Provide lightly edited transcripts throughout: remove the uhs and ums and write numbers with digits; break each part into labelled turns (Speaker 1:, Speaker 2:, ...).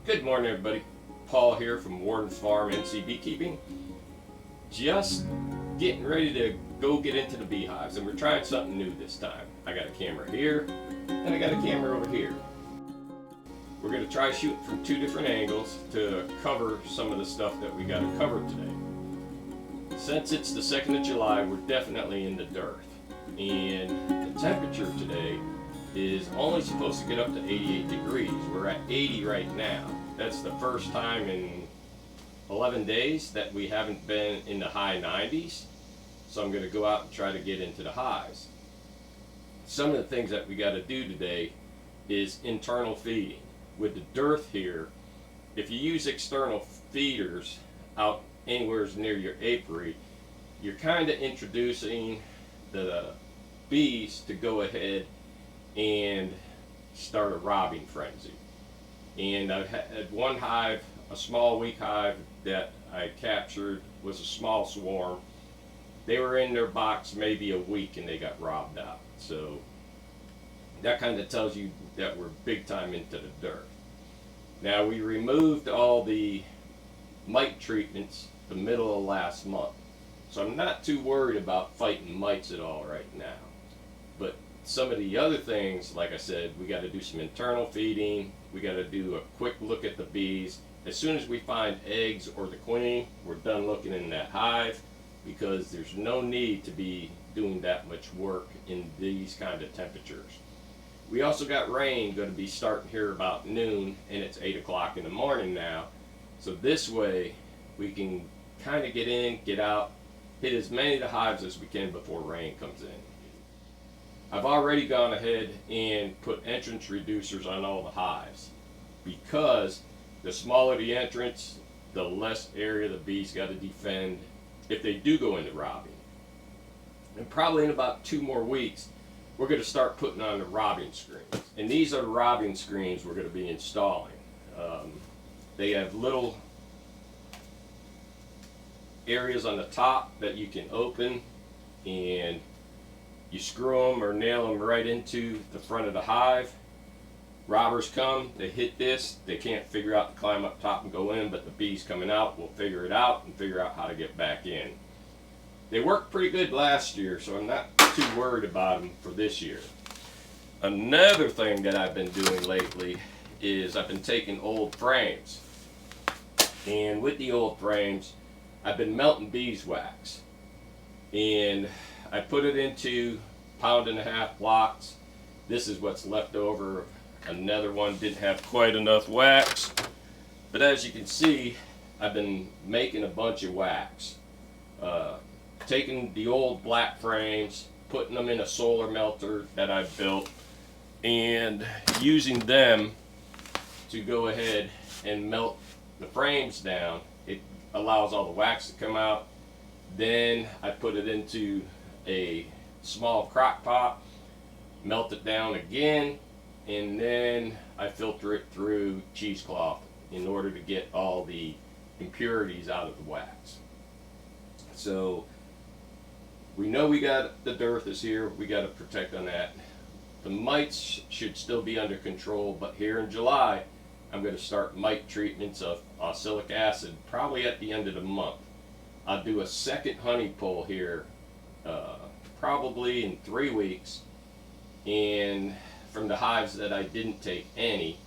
Speaker 1: Good morning, everybody. Paul here from Warden's Farm NC Beekeeping. Just getting ready to go get into the beehives, and we're trying something new this time. I got a camera here, and I got a camera over here. We're going to try shooting from two different angles to cover some of the stuff that we got to cover today. Since it's the 2nd of July, we're definitely in the dearth, and the temperature today is only supposed to get up to 88 degrees. We're at 80 right now. That's the first time in 11 days that we haven't been in the high 90s. So I'm going to go out and try to get into the highs. Some of the things that we got to do today is internal feeding. With the dearth here, if you use external feeders out anywhere near your apiary, you're kind of introducing the bees to go ahead and start a robbing frenzy. And I've had one hive, a small weak hive that I captured, was a small swarm. They were in their box maybe a week and they got robbed out. So that kind of tells you that we're big time into the dearth. Now, we removed all the mite treatments the middle of last month. So I'm not too worried about fighting mites at all right now. But some of the other things, like I said, we got to do some internal feeding. We got to do a quick look at the bees. As soon as we find eggs or the queen, we're done looking in that hive, because there's no need to be doing that much work in these kind of temperatures. We also got rain going to be starting here about noon, and it's 8 o'clock in the morning now. So this way we can kind of get in, get out, hit as many of the hives as we can before rain comes in. I've already gone ahead and put entrance reducers on all the hives, because the smaller the entrance, the less area the bees got to defend if they do go into robbing. And probably in about 2 more weeks, we're going to start putting on the robbing screens. And these are the robbing screens we're going to be installing. They have little areas on the top that you can open, and you screw them or nail them right into the front of the hive. Robbers come, they hit this, they can't figure out to climb up top and go in, but the bees coming out will figure it out and figure out how to get back in. They worked pretty good last year, so I'm not too worried about them for this year. Another thing that I've been doing lately is I've been taking old frames, and with the old frames I've been melting beeswax, and I put it into 1.5 pound blocks. This is what's left over. Another one didn't have quite enough wax, but as you can see, I've been making a bunch of wax. Taking the old black frames, putting them in a solar melter that I built, and using them to go ahead and melt the frames down. It allows all the wax to come out. Then I put it into a small crock pot, melt it down again, and then I filter it through cheesecloth in order to get all the impurities out of the wax. So we know we got the dearth is here, we got to protect on that. The mites should still be under control, but here in July I'm going to start mite treatments of oxalic acid probably at the end of the month. I'll do a second honey pull here probably in 3 weeks, and from the hives that I didn't take any,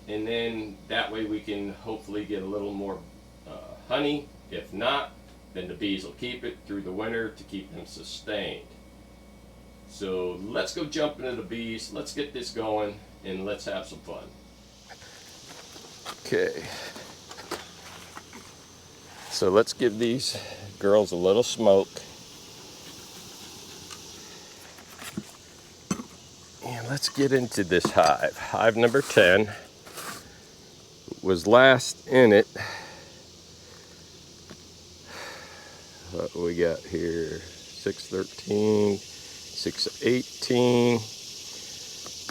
Speaker 1: and then that way we can hopefully get a little more honey. If not, then the bees will keep it through the winter to keep them sustained. So let's go jump into the bees, let's get this going, and let's have some fun. Okay, so let's give these girls a little smoke. And let's get into this hive. Hive number 10 was last in it. What we got here? 613, 618.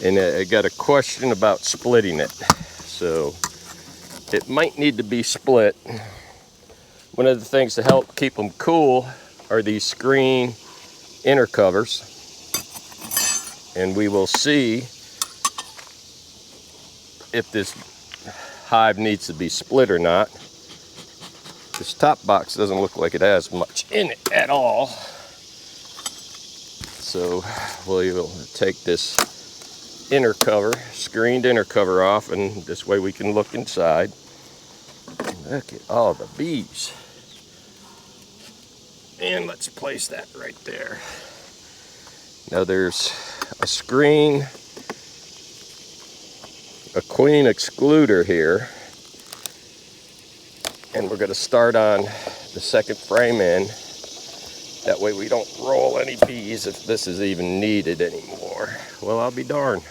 Speaker 1: And I got a question about splitting it. So it might need to be split. One of the things to help keep them cool are these screen inner covers. And we will see if this hive needs to be split or not. This top box doesn't look like it has much in it at all. So we'll take this inner cover, screened inner cover off, and this way we can look inside. Look at all the bees. And let's place that right there. Now there's a screen, a queen excluder here. And we're going to start on the second frame in. That way we don't roll any bees if this is even needed anymore. Well, I'll be darned.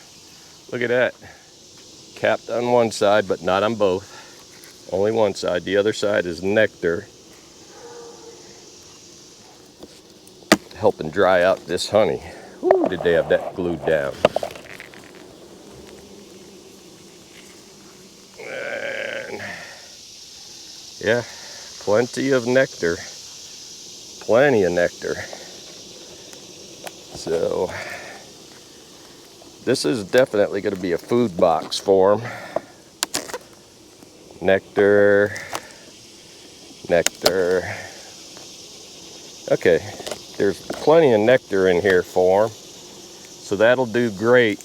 Speaker 1: Look at that. Capped on one side, but not on both. Only one side. The other side is Nectar. Helping dry out this honey. Ooh, did they have that glued down. And yeah, plenty of nectar. Plenty of nectar. So this is definitely going to be a food box for them. Nectar. Nectar. Okay, there's plenty of nectar in here for them. So that'll do great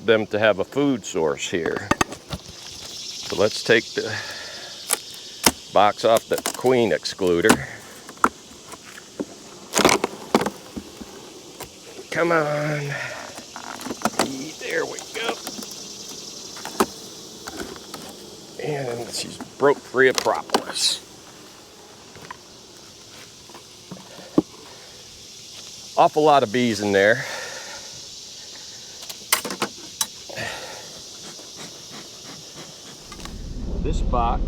Speaker 1: them to have a food source here. So let's take the box off the queen excluder. Come on. There we go. And she's broke free of propolis. Awful lot of bees in there. This box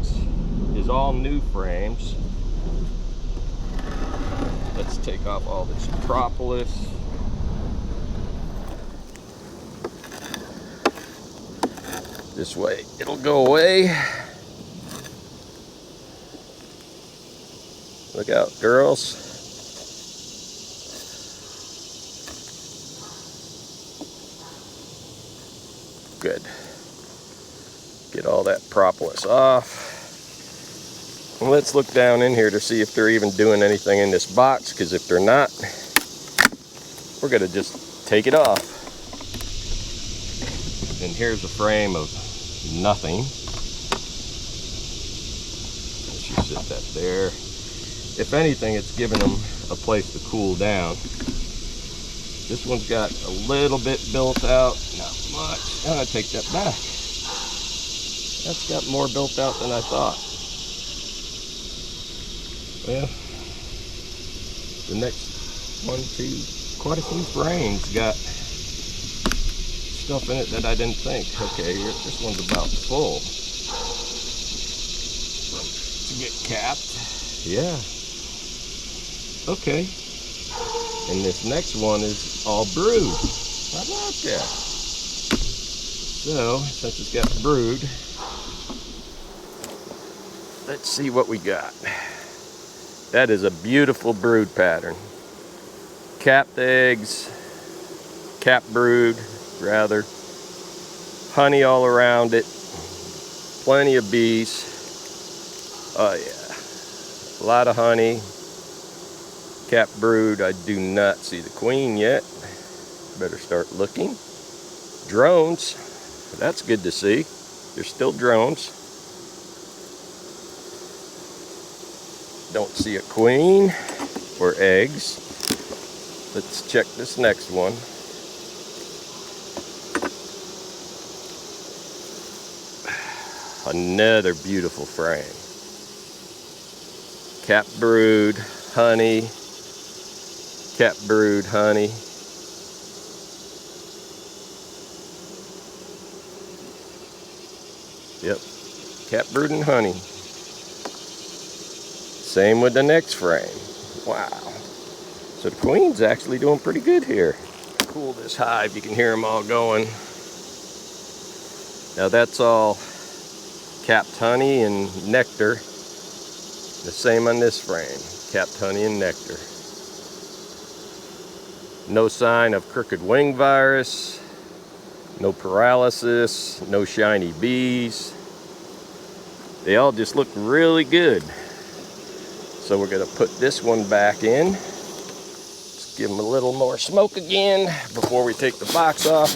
Speaker 1: is all new frames. Let's take off all this propolis. This way it'll go away. Look out, girls. Good. Get all that propolis off. And let's look down in here to see if they're even doing anything in this box, because if they're not, we're gonna just take it off. And here's a frame of nothing. Let's just sit that there. If anything, it's giving them a place to cool down. This one's got a little bit built out, not much. I'm gonna take that back. That's got more built out than I thought. Well, the next one, two, quite a few frames got stuff in it that I didn't think. Okay, this one's about full. To get capped. Yeah. Okay. And this next one is all brood. How about that? So, since it's got brood, let's see what we got. That is a beautiful brood pattern. Capped eggs, capped brood, rather. Honey all around it. Plenty of bees. Oh yeah. A lot of honey. Capped brood. I do not see the queen yet. Better start looking. Drones. That's good to see. There's still drones. Don't see a queen or eggs. Let's check this next one. Another beautiful frame. Capped brood, honey. Capped brood, honey. Yep, capped brood and honey. Same with the next frame. Wow. So the queen's actually doing pretty good here. Cool this hive, you can hear them all going. Now that's all capped honey and nectar. The same on this frame, capped honey and nectar. No sign of crooked wing virus. No paralysis, no shiny bees. They all just look really good. So we're gonna put this one back in. Let's give them a little more smoke again before we take the box off.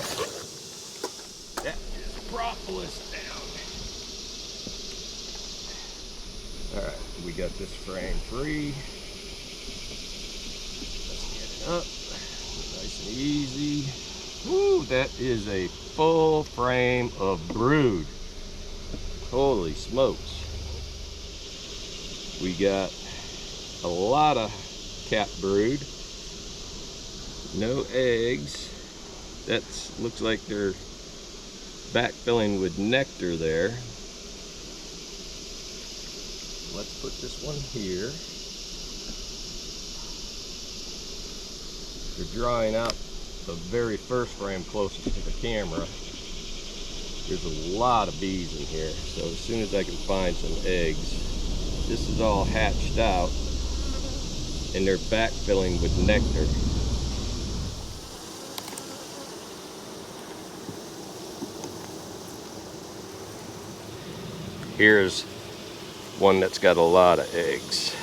Speaker 1: That is propolis down. All right, we got this frame free. Let's get it up, nice and easy. Woo, that is a full frame of brood. Holy smokes. We got a lot of capped brood. No eggs. That looks like they're backfilling with nectar there. Let's put this one here. They're drawing out the very first frame closest to the camera. There's a lot of bees in here, so as soon as I can find some eggs, this is all hatched out and they're backfilling with nectar. Here's one that's got a lot of eggs.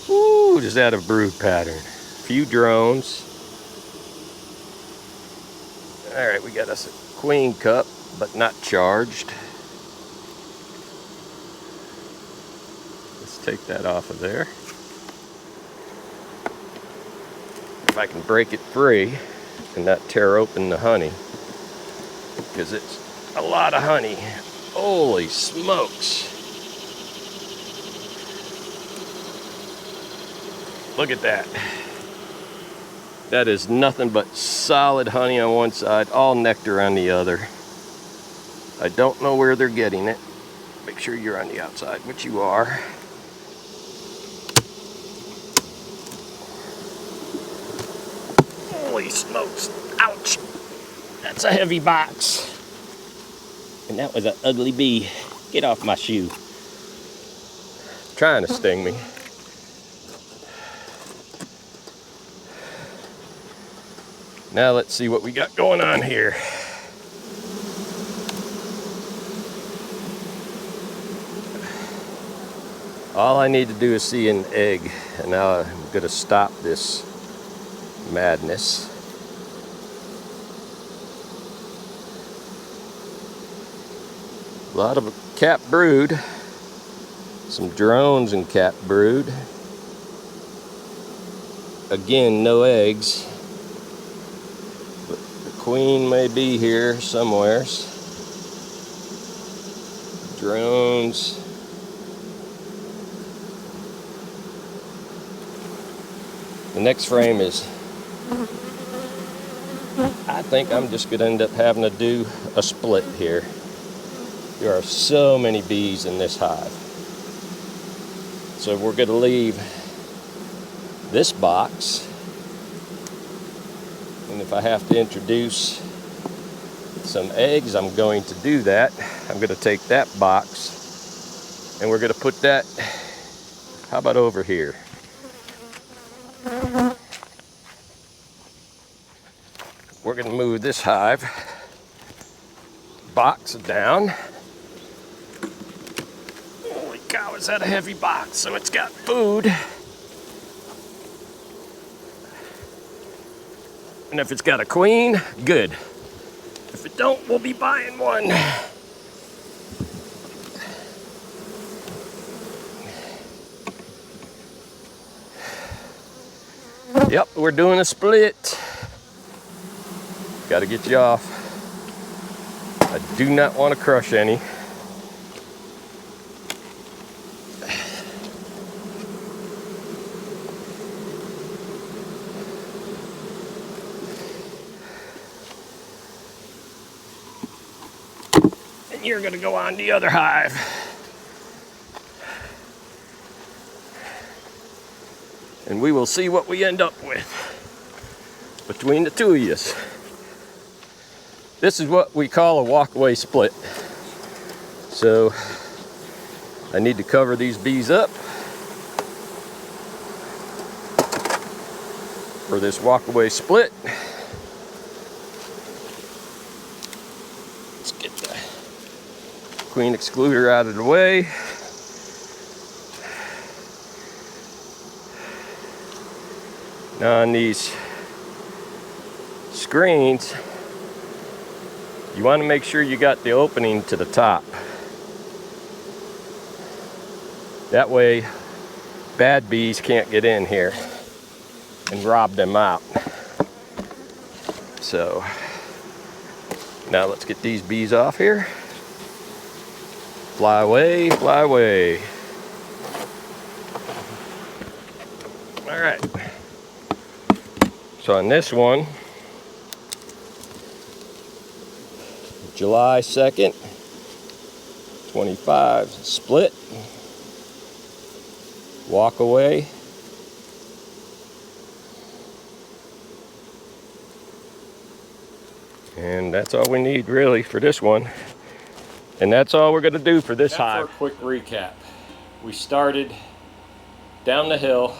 Speaker 1: Ooh, just out of brood pattern. Few drones. All right, we got us a queen cup, but not charged. Let's take that off of there. If I can break it free and not tear open the honey, because it's a lot of honey. Holy smokes. Look at that. That is nothing but solid honey on one side, all nectar on the other. I don't know where they're getting it. Make sure you're on the outside, which you are. Holy smokes, ouch. That's a heavy box. And that was an ugly bee. Get off my shoe. Trying to sting me. Now let's see what we got going on here. All I need to do is see an egg, and now I'm going to stop this madness. A lot of capped brood, some drones and capped brood. Again, no eggs. Queen may be here somewheres. Drones. The next frame is, I think I'm just gonna end up having to do a split here. There are so many bees in this hive. So we're gonna leave this box. And if I have to introduce some eggs, I'm going to do that. I'm going to take that box and we're going to put that, how about over here? We're going to move this hive box down. Holy cow, is that a heavy box? So it's got food. And if it's got a queen, good. If it don't, we'll be buying one. Yep, we're doing a split. Gotta get you off. I do not want to crush any. You're going to go on the other hive. And we will see what we end up with between the two of you. This is what we call a walkaway split. So I need to cover these bees up for this walkaway split. Let's get the queen excluder out of the way. Now on these screens, you want to make sure you got the opening to the top. That way bad bees can't get in here and rob them out. So now let's get these bees off here. Fly away, fly away. All right. So on this one, July 2nd, 25, split, walk away. And that's all we need really for this one. And that's all we're gonna do for this hive. For a quick recap, we started down the hill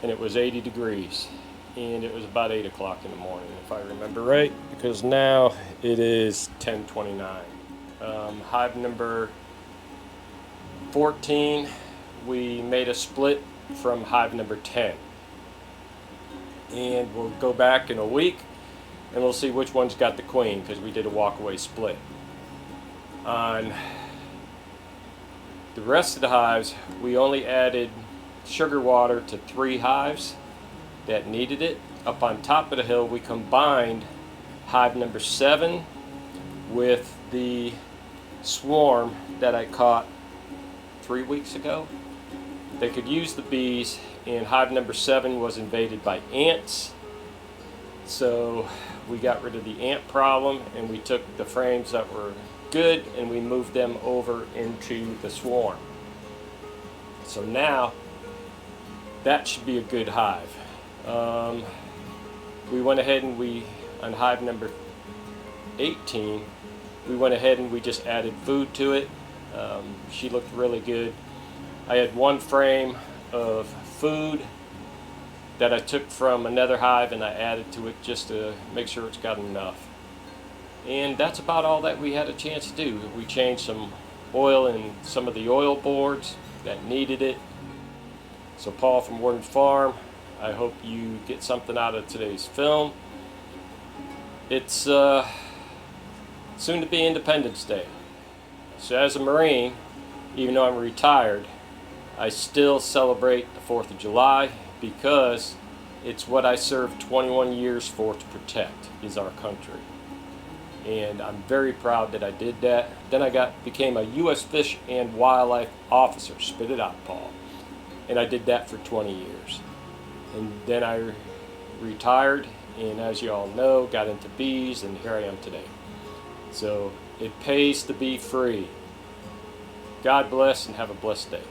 Speaker 1: and it was 80 degrees. And it was about 8 o'clock in the morning, if I remember right, because now it is 10:29. Hive number 14, we made a split from hive number 10. And we'll go back in a week and we'll see which one's got the queen, because we did a walkaway split. On the rest of the hives, we only added sugar water to 3 hives that needed it. Up on top of the hill, we combined hive number 7 with the swarm that I caught 3 weeks ago. They could use the bees, and hive number 7 was invaded by ants. So we got rid of the ant problem, and we took the frames that were good and we moved them over into the swarm. So now that should be a good hive. We went ahead and on hive number 18, we went ahead and we just added food to it. She looked really good. I had 1 frame of food that I took from another hive and I added to it just to make sure it's got enough. And that's about all that we had a chance to do. We changed some oil in some of the oil boards that needed it. So Paul from Warden's Farm, I hope you get something out of today's film. It's soon to be Independence Day. So as a Marine, even though I'm retired, I still celebrate the 4th of July because it's what I served 21 years for to protect, is our country. And I'm very proud that I did that. Then I became a U.S. Fish and Wildlife Officer. Spit it out, Paul. And I did that for 20 years. And then I retired, and as you all know, got into bees, and here I am today. So it pays to be free. God bless and have a blessed day.